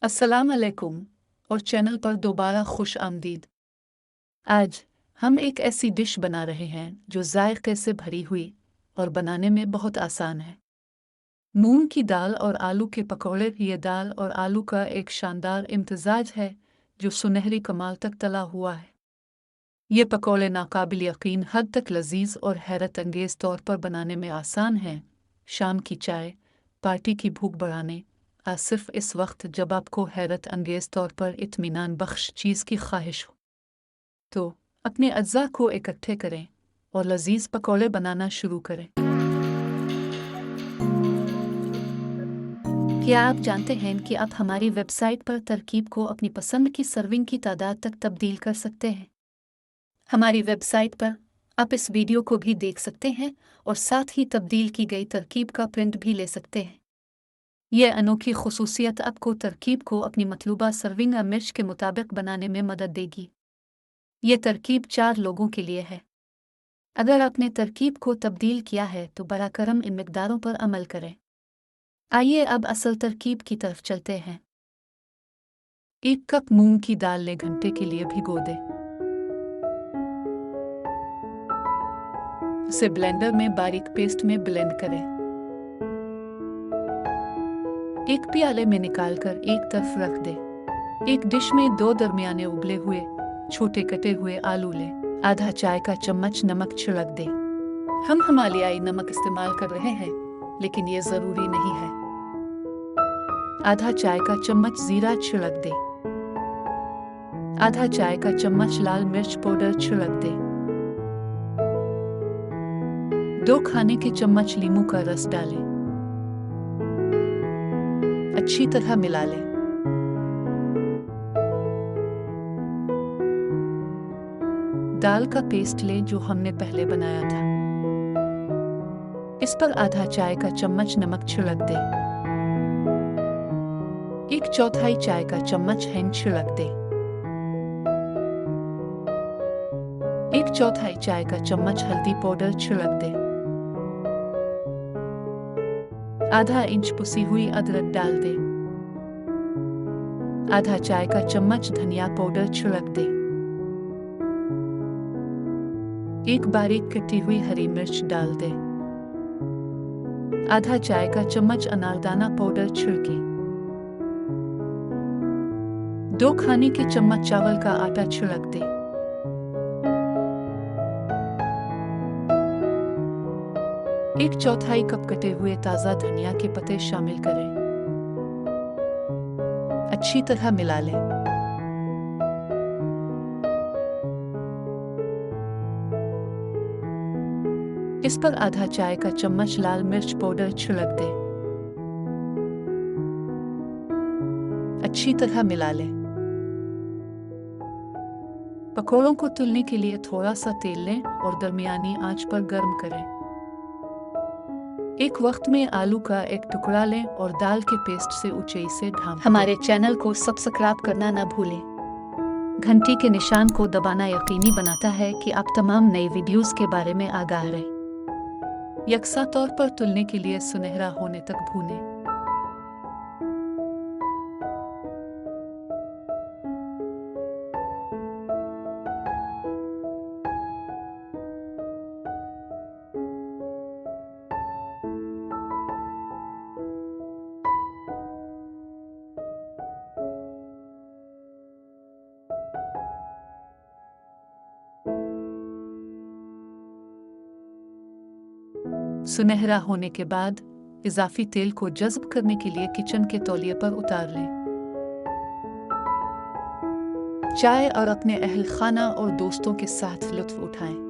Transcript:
अस्सलाम अलैकुम और चैनल पर दोबारा खुश आमदीद। आज हम एक ऐसी डिश बना रहे हैं जो जायके से भरी हुई और बनाने में बहुत आसान है। मूंग की दाल और आलू के पकौड़े। ये दाल और आलू का एक शानदार इम्तिजाज है जो सुनहरी कमाल तक तला हुआ है। ये पकौड़े नाकाबिल यकीन हद तक लजीज और हैरत अंगेज तौर पर बनाने में आसान हैं। शाम की चाय पार्टी की भूख बढ़ाने सिर्फ इस वक्त जब आपको हैरत अंगेज तौर पर इत्मीनान बख्श चीज़ की ख्वाहिश हो, तो अपने अज्जा को इकट्ठे करें और लजीज पकौड़े बनाना शुरू करें। क्या आप जानते हैं कि आप हमारी वेबसाइट पर तरकीब को अपनी पसंद की सर्विंग की तादाद तक तब्दील कर सकते हैं? हमारी वेबसाइट पर आप इस वीडियो को भी देख सकते हैं और साथ ही तब्दील की गई तरकीब का प्रिंट भी ले सकते हैं। यह अनोखी खुसूसियत आपको तरकीब को अपनी मतलूबा सर्विंग या मिर्च के मुताबिक बनाने में मदद देगी। यह तरकीब 4 लोगों के लिए है। अगर आपने तरकीब को तब्दील किया है तो बरा करम इन मिकदारों पर अमल करें। आइए अब असल तरकीब की तरफ चलते हैं। 1 कप मूंग की दाल ले घंटे के लिए भिगो दें। उसे ब्लेंडर में बारीक पेस्ट में ब्लेंड करें। एक प्याले में निकालकर एक तरफ रख दें। एक डिश में 2 दरमियाने उबले हुए छोटे कटे हुए आलू लें। आधा चाय का चम्मच नमक छिड़क दें। हम हिमालयाई नमक इस्तेमाल कर रहे हैं, लेकिन ये जरूरी नहीं है। आधा चाय का चम्मच जीरा छिड़क दें। आधा चाय का चम्मच लाल मिर्च पाउडर छिड़क दें। 2 खाने के चम्मच नींबू का रस डालें। अच्छी तरह मिला लें। दाल का पेस्ट लें जो हमने पहले बनाया था। इस पर आधा चाय का चम्मच नमक छिड़क दें। 1/4 चाय का चम्मच हींग छिड़क दें। 1/4 चाय का चम्मच हल्दी पाउडर छिड़क दें। आधा इंच पुसी हुई अदरक डाल दें। आधा चाय का चम्मच धनिया पाउडर छिड़क दें। 1 बारीक कटी हुई हरी मिर्च डाल दें। आधा चाय का चम्मच अनारदाना पाउडर छिड़कें। 2 खाने के चम्मच चावल का आटा छिड़क दें। 1/4 कप कटे हुए ताज़ा धनिया के पत्ते शामिल करें। अच्छी तरह मिला लें। इस पर आधा चाय का चम्मच लाल मिर्च पाउडर छिड़क दें। अच्छी तरह मिला लें। पकौड़ों को तलने के लिए थोड़ा सा तेल लें और दरमियानी आंच पर गर्म करें। एक वक्त में आलू का एक टुकड़ा लें और दाल के पेस्ट से ऊंचाई से ढांप दें। हमारे चैनल को सब्सक्राइब करना न भूलें। घंटी के निशान को दबाना यकीनी बनाता है कि आप तमाम नई वीडियोस के बारे में आगाह रहें। यकसा तौर पर तलने के लिए सुनहरा होने तक भूनें। सुनहरा होने के बाद इजाफी तेल को जज़्ब करने के लिए किचन के तौलिए पर उतार लें। चाय और अपने अहल खाना और दोस्तों के साथ लुत्फ उठाएं।